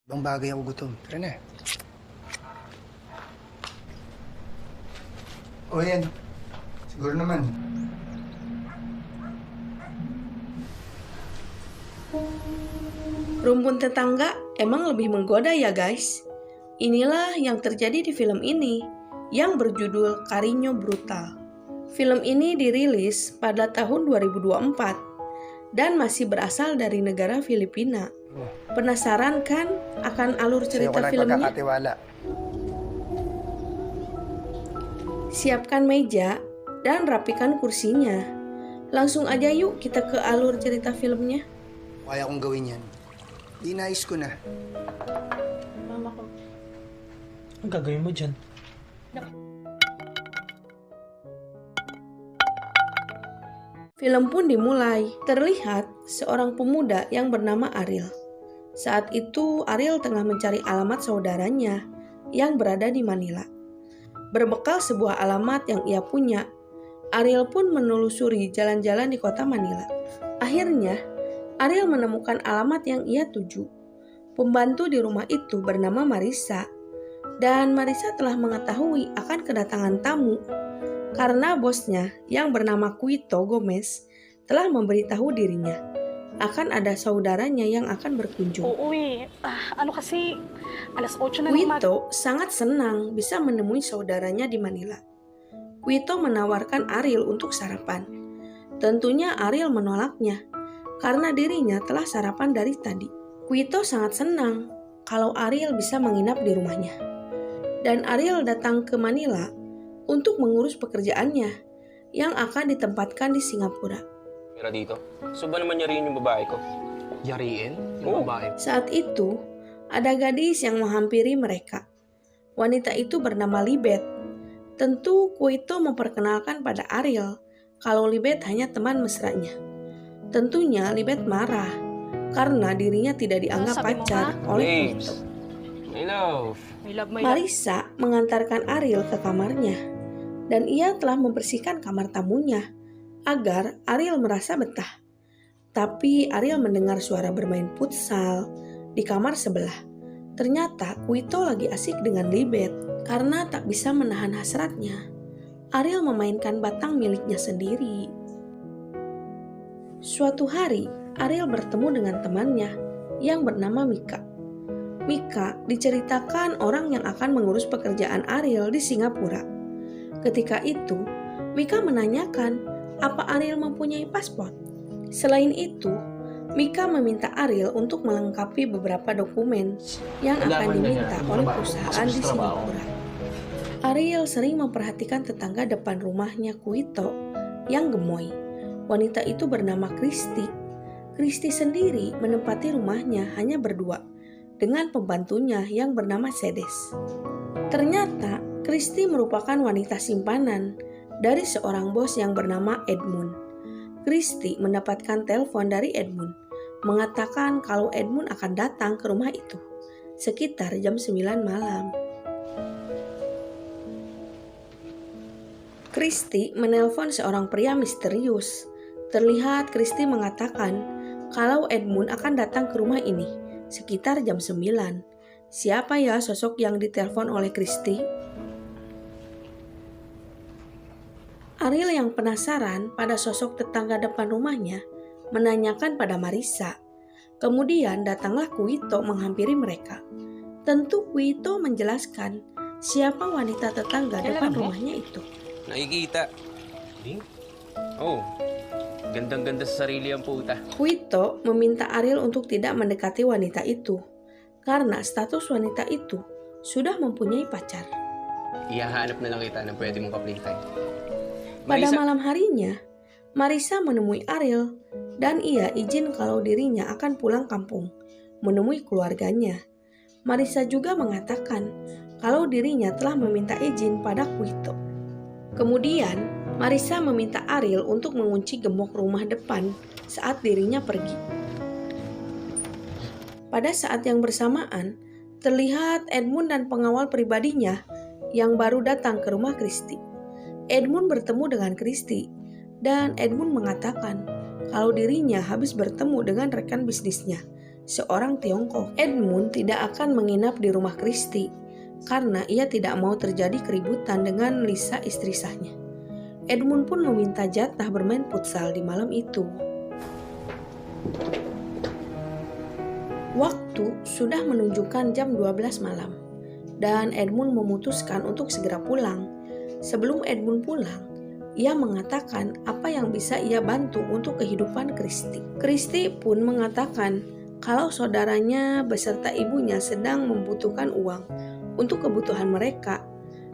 Ibang bagay ako gutom. Tara na. O yan. Siguro naman. Rumpun tetangga emang lebih menggoda ya guys. Inilah yang terjadi di film ini yang berjudul Cariño Brutal. Film ini dirilis pada tahun 2024 dan masih berasal dari negara Filipina. Penasaran kan akan alur Sa'yo ko cerita lang filmnya? pagkakatiwala. Siapkan meja dan rapikan kursinya. Langsung aja yuk kita ke alur cerita filmnya. Kaya kong gawin yan. Dinais ko na. Mama ko. Ang gagawin mo dyan? Film pun dimulai. Terlihat seorang pemuda yang bernama Ariel. Saat itu Ariel tengah mencari alamat saudaranya yang berada di Manila. Berbekal sebuah alamat yang ia punya, Ariel pun menelusuri jalan-jalan di kota Manila. Akhirnya, Ariel menemukan alamat yang ia tuju. Pembantu di rumah itu bernama Marisa. Dan Marisa telah mengetahui akan kedatangan tamu karena bosnya yang bernama Quito Gomez telah memberitahu dirinya akan ada saudaranya yang akan berkunjung. Uuwi. Ano kasi, alas 8 na ng umaga. Quito sangat senang bisa menemui saudaranya di Manila. Quito menawarkan Ariel untuk sarapan. Tentunya Ariel menolaknya karena dirinya telah sarapan dari tadi. Quito sangat senang kalau Ariel bisa menginap di rumahnya. Dan Ariel datang ke Manila untuk mengurus pekerjaannya yang akan ditempatkan di Singapura. Mira dito. So ba naman yariin yung babae ko? Yariin? Oo. Yung babae? Saat itu, ada gadis yang menghampiri mereka. Wanita itu bernama Libet. Tentu Quito memperkenalkan pada Ariel kalau Libet hanya teman mesranya. Tentunya Libet marah karena dirinya tidak dianggap Sabi mo pacar oleh Babes. Quito. My love. My love, my love. Marisa mengantarkan Ariel ke kamarnya dan ia telah membersihkan kamar tamunya agar Ariel merasa betah. Tapi Ariel mendengar suara bermain futsal di kamar sebelah. Ternyata Quito lagi asik dengan Libet. Karena tak bisa menahan hasratnya, Ariel memainkan batang miliknya sendiri. Suatu hari, Ariel bertemu dengan temannya yang bernama Mika. Mika diceritakan orang yang akan mengurus pekerjaan Ariel di Singapura. Ketika itu, Mika menanyakan apa Ariel mempunyai paspor. Selain itu, Mika meminta Ariel untuk melengkapi beberapa dokumen yang akan diminta oleh perusahaan di Singapura. Ariel sering memperhatikan tetangga depan rumahnya Quito yang gemoy. Wanita itu bernama Christy. Christy sendiri menempati rumahnya hanya berdua dengan pembantunya yang bernama Sedes. Ternyata Christy merupakan wanita simpanan dari seorang bos yang bernama Edmund. Christy mendapatkan telepon dari Edmund mengatakan kalau Edmund akan datang ke rumah itu sekitar jam 9 malam. Christy menelpon seorang pria misterius. Terlihat Christy mengatakan kalau Edmund akan datang ke rumah ini sekitar jam 9. Siapa ya sosok yang ditelepon oleh Christy? Ariel yang penasaran pada sosok tetangga depan rumahnya menanyakan pada Marisa. Kemudian datanglah Quito menghampiri mereka. Tentu Quito menjelaskan siapa wanita tetangga depan rumahnya itu. Nakikita. Oh. Gandang-ganda sa sarili ang puta. Quito meminta Ariel untuk tidak mendekati wanita itu karena status wanita itu sudah mempunyai pacar. Ihahanap na lang kita ng pwede mong ka-playtime. Pada malam harinya, Marisa menemui Ariel dan ia izin kalau dirinya akan pulang kampung menemui keluarganya. Marisa juga mengatakan kalau dirinya telah meminta izin pada Quito. Kemudian, Marisa meminta Ariel untuk mengunci gembok rumah depan saat dirinya pergi. Pada saat yang bersamaan, terlihat Edmund dan pengawal pribadinya yang baru datang ke rumah Christy. Edmund bertemu dengan Christy dan Edmund mengatakan kalau dirinya habis bertemu dengan rekan bisnisnya seorang Tiongkok. Edmund tidak akan menginap di rumah Christy karena ia tidak mau terjadi keributan dengan Lisa, istri sahnya. Edmund pun meminta jatah bermain futsal di malam itu. Waktu sudah menunjukkan jam 12 malam dan Edmund memutuskan untuk segera pulang. Sebelum Edmund pulang, ia mengatakan apa yang bisa ia bantu untuk kehidupan Christy. Christy pun mengatakan kalau saudaranya beserta ibunya sedang membutuhkan uang untuk kebutuhan mereka,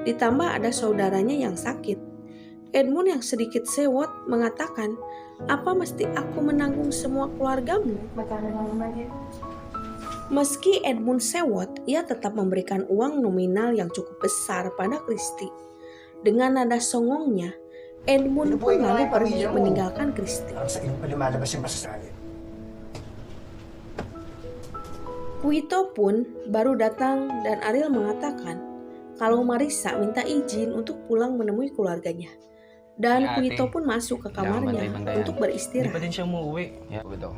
ditambah ada saudaranya yang sakit. Edmund yang sedikit sewot mengatakan, apa mesti aku menanggung semua keluargamu? Meski Edmund sewot, ia tetap memberikan uang nominal yang cukup besar pada Christy. Dengan nada songongnya, Edmund pun lalu pergi meninggalkan Christy. Sa inyo pa lumalabas yung masasabi. Kuito pun baru datang dan Ariel mengatakan kalau Marissa minta izin untuk pulang menemui keluarganya. Dan Ya, Kuito ate. pun masuk ke kamarnya bantay-bantayan. untuk Hindi pa beristirahat. din siya umuwi. Ya, betul.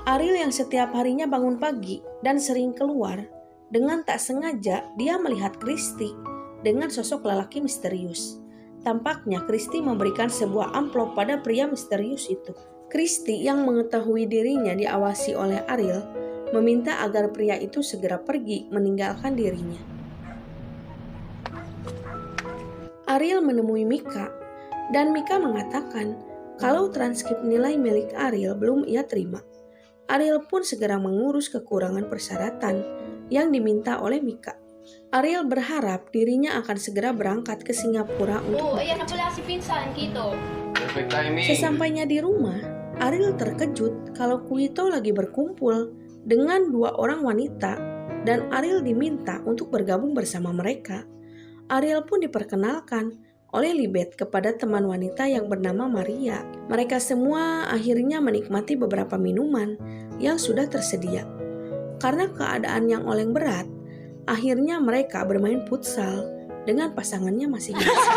Ariel yang setiap harinya bangun pagi dan sering keluar, dengan tak sengaja dia melihat Christy dengan sosok lelaki misterius. Tampaknya Christy memberikan sebuah amplop pada pria misterius itu. Christy yang mengetahui dirinya diawasi oleh Ariel meminta agar pria itu segera pergi meninggalkan dirinya. Ariel menemui Mika dan Mika mengatakan kalau transkrip nilai milik Ariel belum ia terima. Ariel pun segera mengurus kekurangan persyaratan yang diminta oleh Mika. Ariel berharap dirinya akan segera berangkat ke Singapura untuk ayan na bekerja. pala si Pinsan, Kito. Perfect timing. Sesampainya di rumah, Ariel terkejut kalau Kuito lagi berkumpul dengan dua orang wanita dan Ariel diminta untuk bergabung bersama mereka. Ariel pun diperkenalkan oleh Libet kepada teman wanita yang bernama Maria. Mereka semua akhirnya menikmati beberapa minuman yang sudah tersedia. Karena keadaan yang oleng berat, akhirnya mereka bermain futsal dengan pasangannya masing-masing.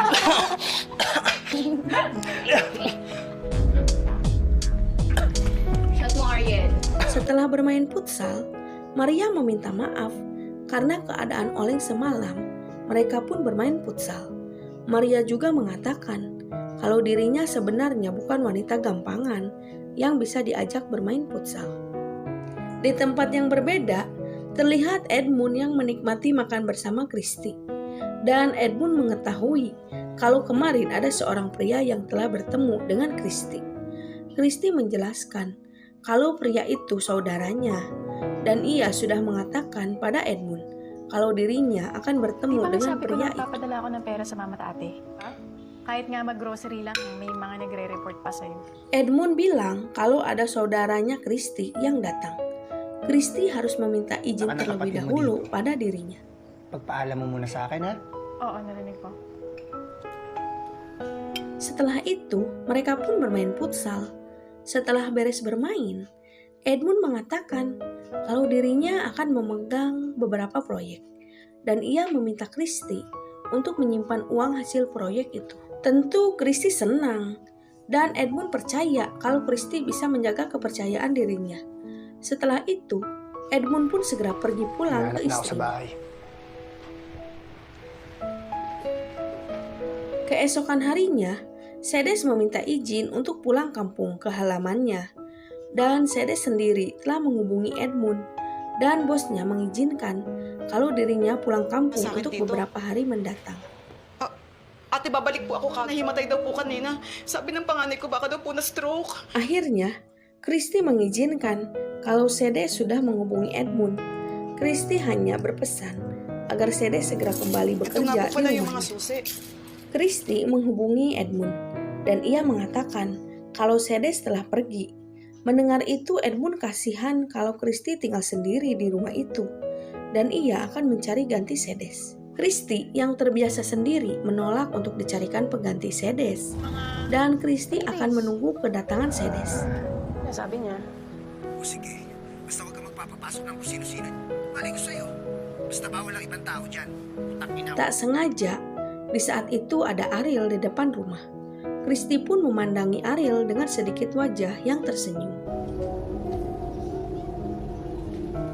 Shot mo, Ariel. Setelah bermain futsal, Maria meminta maaf karena keadaan oleng semalam. Mereka pun bermain futsal. Maria juga mengatakan kalau dirinya sebenarnya bukan wanita gampangan yang bisa diajak bermain futsal. Di tempat yang berbeda, terlihat Edmund yang menikmati makan bersama Christy. Dan Edmund mengetahui kalau kemarin ada seorang pria yang telah bertemu dengan Christy. Christy menjelaskan kalau pria itu saudaranya dan ia sudah mengatakan pada Edmund kalau dirinya akan bertemu Di ba dengan nasabi ko pria na itu. papadala ako ng pera sa mama at ate? Kahit nga mag-grocery lang, may mga nagre-report pa sa'yo. Edmund bilang kalau ada saudaranya Christy yang datang. Christy harus meminta izin Baka terlebih nakapatid mo dahulu dito. pada dirinya. Pagpaalam mo muna sa akin, ha? Oo, narinig ko. Setelah itu, mereka pun bermain futsal. Setelah beres bermain, Edmund mengatakan kalau dirinya akan memegang beberapa proyek dan ia meminta Christy untuk menyimpan uang hasil proyek itu. Tentu Christy senang dan Edmund percaya kalau Christy bisa menjaga kepercayaan dirinya. Setelah itu, Edmund pun segera pergi pulang ke Hinahanap na ako sa istrinya. bahay. Keesokan harinya, Sedes meminta izin untuk pulang kampung ke halamannya. Dan Sedes sendiri telah menghubungi Edmund dan bosnya mengizinkan kalau dirinya pulang kampung Sakit untuk dito. beberapa hari mendatang. Ate, babalik po ako. Nahimatay daw po kanina. Sabi ng panganay ko, baka daw po na-stroke. Akhirnya, Christy mengizinkan kalau Sedes sudah menghubungi Edmund. Christy hanya berpesan agar Sedes segera kembali Ito nga bekerja po pala di yung mga rumahnya. susi. Christy menghubungi Edmund dan ia mengatakan kalau Sedes telah pergi. Mendengar itu Edmund kasihan kalau Christy tinggal sendiri di rumah itu dan ia akan mencari ganti Sedes. Christy yang terbiasa sendiri menolak untuk dicarikan pengganti Sedes dan Christy akan menunggu kedatangan Sedes. Sabi niya, O sige, basta huwag ka magpapapasok ng kung sino-sino. Balik ko sa'yo. Basta bawal ang ibang tao dyan. Utak ina. Tak sengaja, di saat itu ada Ariel di depan rumah. Christy pun memandangi Ariel dengan sedikit wajah yang tersenyum.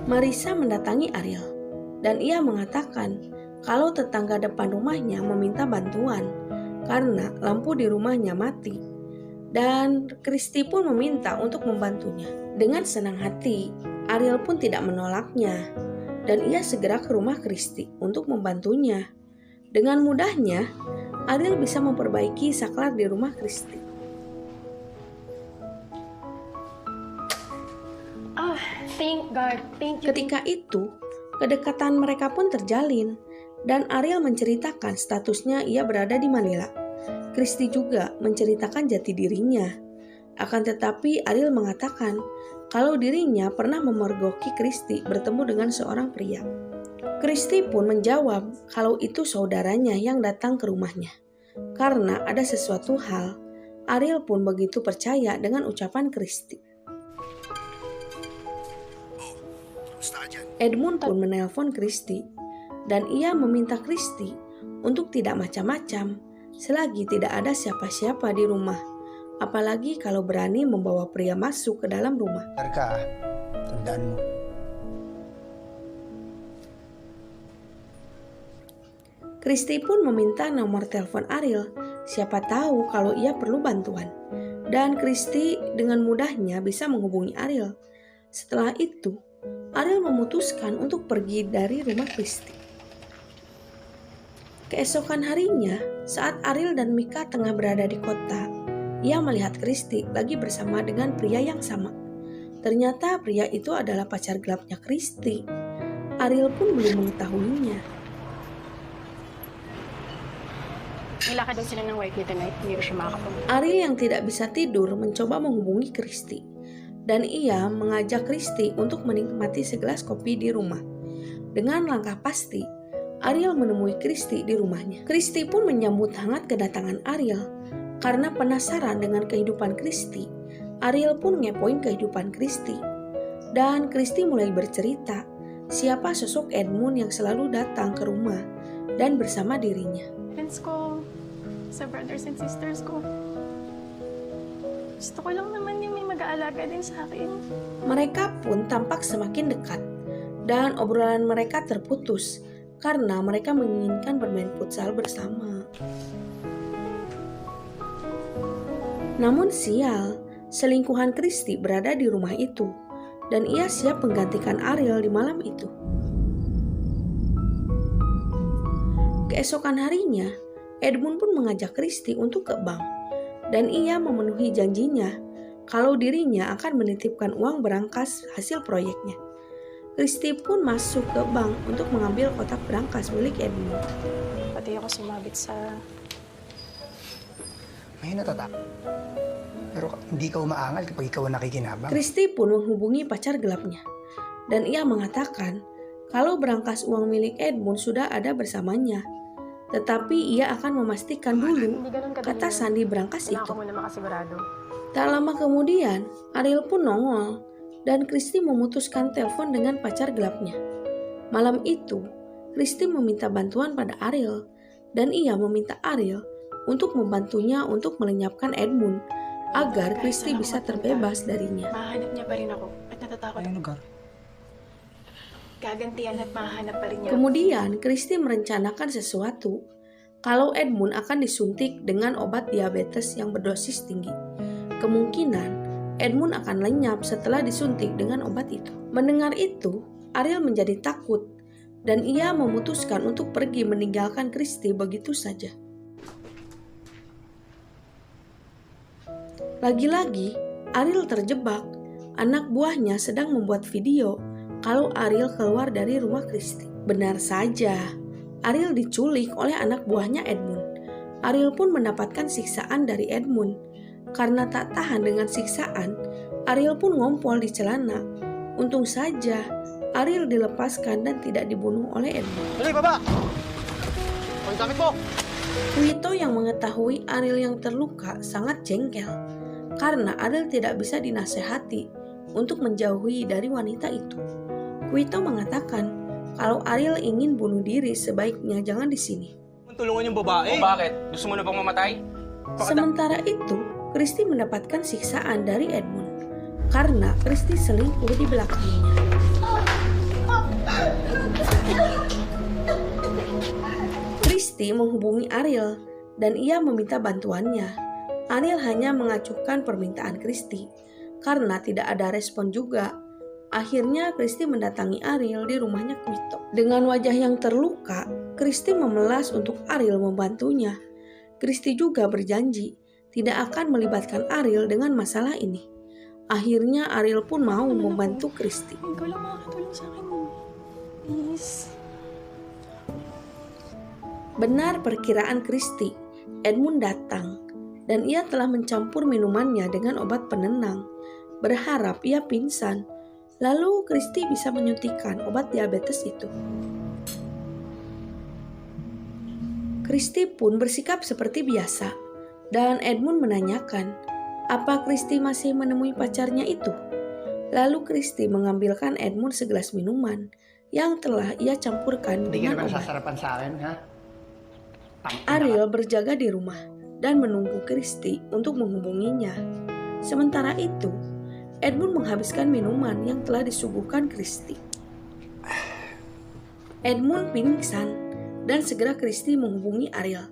Marisa mendatangi Ariel dan ia mengatakan kalau tetangga depan rumahnya meminta bantuan karena lampu di rumahnya mati. Dan Kristi pun meminta untuk membantunya. Dengan senang hati, Ariel pun tidak menolaknya dan ia segera ke rumah Kristi untuk membantunya. Dengan mudahnya, Ariel bisa memperbaiki saklar di rumah Kristi. Thank God. Thank you. Ketika itu, kedekatan mereka pun terjalin dan Ariel menceritakan statusnya ia berada di Manila. Kristi juga menceritakan jati dirinya. Akan tetapi Ariel mengatakan kalau dirinya pernah memergoki Kristi bertemu dengan seorang pria. Kristi pun menjawab kalau itu saudaranya yang datang ke rumahnya. Karena ada sesuatu hal, Ariel pun begitu percaya dengan ucapan Kristi. Kamusta ka dyan? Edmund pun menelpon Kristi dan ia meminta Kristi untuk tidak macam-macam selagi tidak ada siapa-siapa di rumah, apalagi kalau berani membawa pria masuk ke dalam rumah. Ka, tandaan mo. Kristi pun meminta nomor telepon Ariel, siapa tahu kalau ia perlu bantuan. Dan Kristi dengan mudahnya bisa menghubungi Ariel. Setelah itu, Ariel memutuskan untuk pergi dari rumah Kristi. Keesokan harinya, saat Ariel dan Mika tengah berada di kota, ia melihat Kristi lagi bersama dengan pria yang sama. Ternyata pria itu adalah pacar gelapnya Kristi. Ariel pun belum mengetahuinya. Nilakad daw sila ng wife niya tonight. Hindi siya makakapunta. Ariel yang tidak bisa tidur mencoba menghubungi Kristi. Dan ia mengajak Kristi untuk menikmati segelas kopi di rumah. Dengan langkah pasti, Ariel menemui Kristi di rumahnya. Kristi pun menyambut hangat kedatangan Ariel. Karena penasaran dengan kehidupan Kristi, Ariel pun ngepoin kehidupan Kristi. Dan Kristi mulai bercerita siapa sosok Edmund yang selalu datang ke rumah dan bersama dirinya. Friends ko, sa brothers and sisters ko. Gusto ko lang naman yung may mag-aalaga din sa akin. Mereka pun tampak semakin dekat dan obrolan mereka terputus karena mereka menginginkan bermain futsal bersama. Namun sial, selingkuhan Kristi berada di rumah itu dan ia siap menggantikan Ariel di malam itu. Keesokan harinya, Edmund pun mengajak Kristi untuk ke bank dan ia memenuhi janjinya kalau dirinya akan menitipkan uang berangkas hasil proyeknya. Kristi pun masuk ke bank untuk mengambil kotak berangkas milik Edmund. Pati ako sumabit sa... May natatak. Pero hindi ka umaangal kapag ikaw ang nakikinabang. Kristi pun menghubungi pacar gelapnya dan ia mengatakan kalau berangkas uang milik Edmund sudah ada bersamanya. Tetapi ia akan memastikan dulu Hindi ganun kadali kata yun. sandi berangkas Kailangan itu. ko muna makasigurado. Tak lama kemudian, Ariel pun nongol dan Kristi memutuskan telepon dengan pacar gelapnya. Malam itu, Kristi meminta bantuan pada Ariel dan ia meminta Ariel untuk membantunya untuk melenyapkan Edmund agar Kristi bisa terbebas darinya. Mahanap niya pa rin ako at natatakot Anong ako. lugar? Gagantian at mahanap pa rin niya. Kemudian, Kristi merencanakan sesuatu kalau Edmund akan disuntik dengan obat diabetes yang berdosis tinggi. Kemungkinan Edmund akan lenyap setelah disuntik dengan obat itu. Mendengar itu, Ariel menjadi takut dan ia memutuskan untuk pergi meninggalkan Kristi begitu saja. Lagi-lagi, Ariel terjebak. Anak buahnya sedang membuat video kalau Ariel keluar dari rumah Kristi. Benar saja, Ariel diculik oleh anak buahnya Edmund. Ariel pun mendapatkan siksaan dari Edmund. Karena tak tahan dengan siksaan, Ariel pun ngompol di celana. Untung saja, Ariel dilepaskan dan tidak dibunuh oleh Edmund. Dali, baba! O, yung gamit mo! Kuito yang mengetahui Ariel yang terluka sangat jengkel karena Ariel tidak bisa dinasehati untuk menjauhi dari wanita itu. Kuito mengatakan kalau Ariel ingin bunuh diri sebaiknya jangan di sini. Tulungan yung babae. O bakit? Gusto mo na bang mamatay? Sementara itu, Kristi mendapatkan siksaan dari Edmund karena Kristi selingkuh di belakangnya. Kristi menghubungi Ariel dan ia meminta bantuannya. Ariel hanya mengacuhkan permintaan Kristi karena tidak ada respon juga. Akhirnya Kristi mendatangi Ariel di rumahnya Quito. Dengan wajah yang terluka, Kristi memelas untuk Ariel membantunya. Kristi juga berjanji tidak akan melibatkan Ariel dengan masalah ini. Akhirnya Ariel pun mau membantu Kristi. Ikaw lang makakatulong sa akin. Please. Benar perkiraan Kristi, Edmund datang dan ia telah mencampur minumannya dengan obat penenang. Berharap ia pingsan. Lalu Kristi bisa menyuntikkan obat diabetes itu. Kristi pun bersikap seperti biasa dan Edmund menanyakan, apa Kristi masih menemui pacarnya itu? Lalu Kristi mengambilkan Edmund segelas minuman yang telah ia campurkan Hindi ka dengan naman obat. sasarapan sa akin, ha? Ariel berjaga di rumah dan menunggu Kristi untuk menghubunginya. Sementara itu, Edmund menghabiskan minuman yang telah disuguhkan Kristi. Edmund pingsan dan segera Kristi menghubungi Ariel.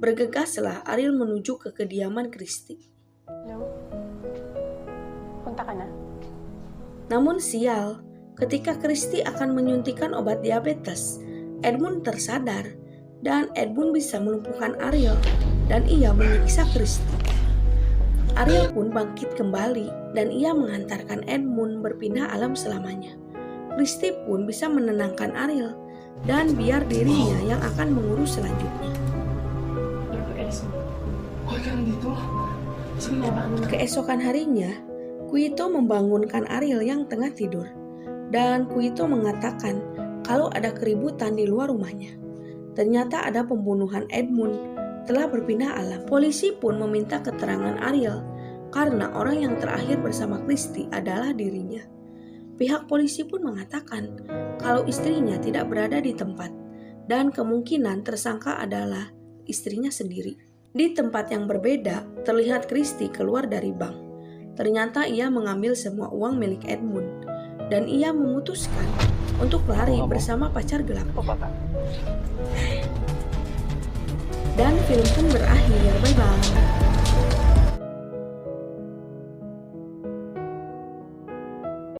Bergegaslah Ariel menuju ke kediaman Kristi. Hello? Punta ka na. Namun sial, ketika Kristi akan menyuntikkan obat diabetes, Edmund tersadar dan Edmund bisa melumpuhkan Ariel dan ia menyiksa Kristi. Ariel pun bangkit kembali dan ia menghantarkan Edmund berpindah alam selamanya. Kristi pun bisa menenangkan Ariel dan biar dirinya yang akan mengurus selanjutnya. Keesokan harinya, Quito membangunkan Ariel yang tengah tidur dan Quito mengatakan kalau ada keributan di luar rumahnya. Ternyata ada pembunuhan Edmund telah berpindah alam. Polisi pun meminta keterangan Ariel karena orang yang terakhir bersama Kristi adalah dirinya. Pihak polisi pun mengatakan kalau istrinya tidak berada di tempat dan kemungkinan tersangka adalah istrinya sendiri. Di tempat yang berbeda, terlihat Kristi keluar dari bank. Ternyata ia mengambil semua uang milik Edmund dan ia memutuskan untuk lari bersama pacar gelapnya. Dan film pun berakhir. Bye-bye.